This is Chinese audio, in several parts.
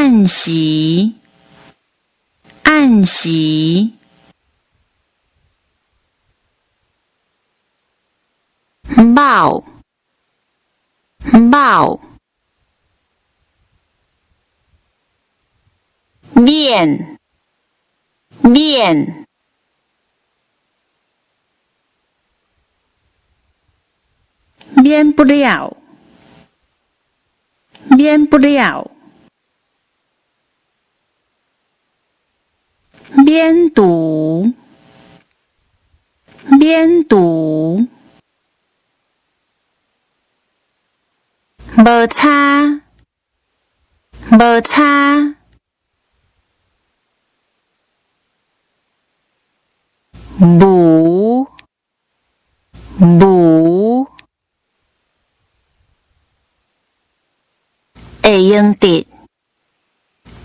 按时，按时。猫，猫。免，免。免不了，免不了。免读，免读。无差，无差。无，无。会用得，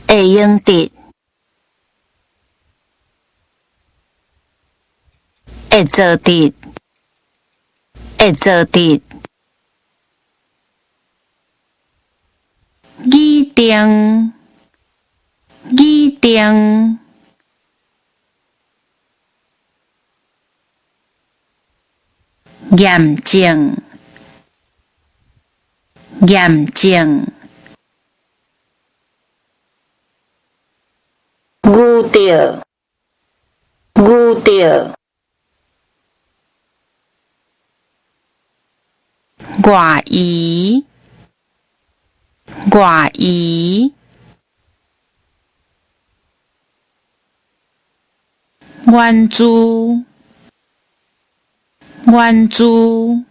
会用得。会做得，会做得。议定，议定。验证，验证。牛着，牛着。外移，外移。原住，原住。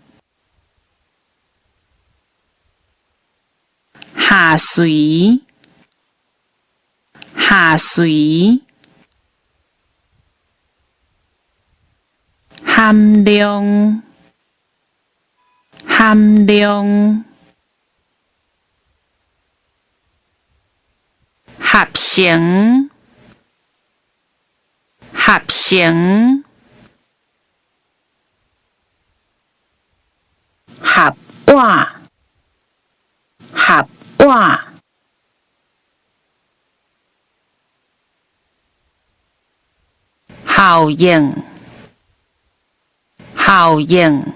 下水，下水。含量，含量。合成，合成。合碗，合碗。效应，效应。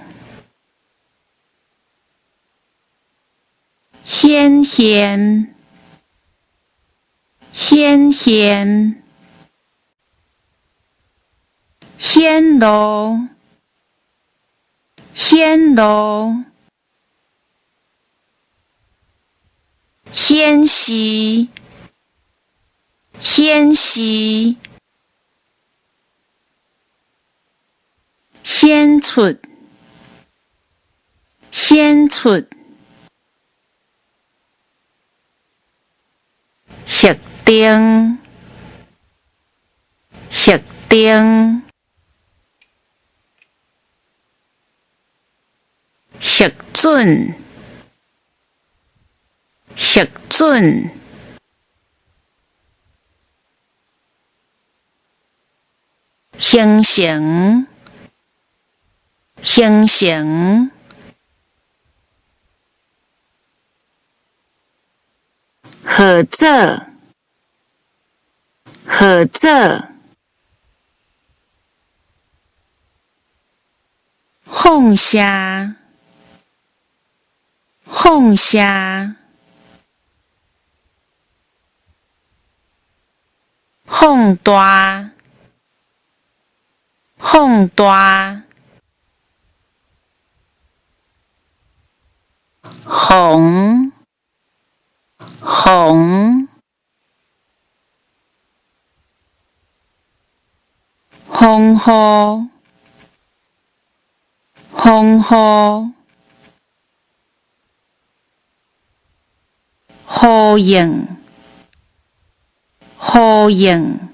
显现，显现。显露，显露。显示，显示。显出，显出。设定，设定。核准，核准。形成，形成。合作，合作。放下，放下。放大，放大。红，红。丰富，丰富。呼应，呼应。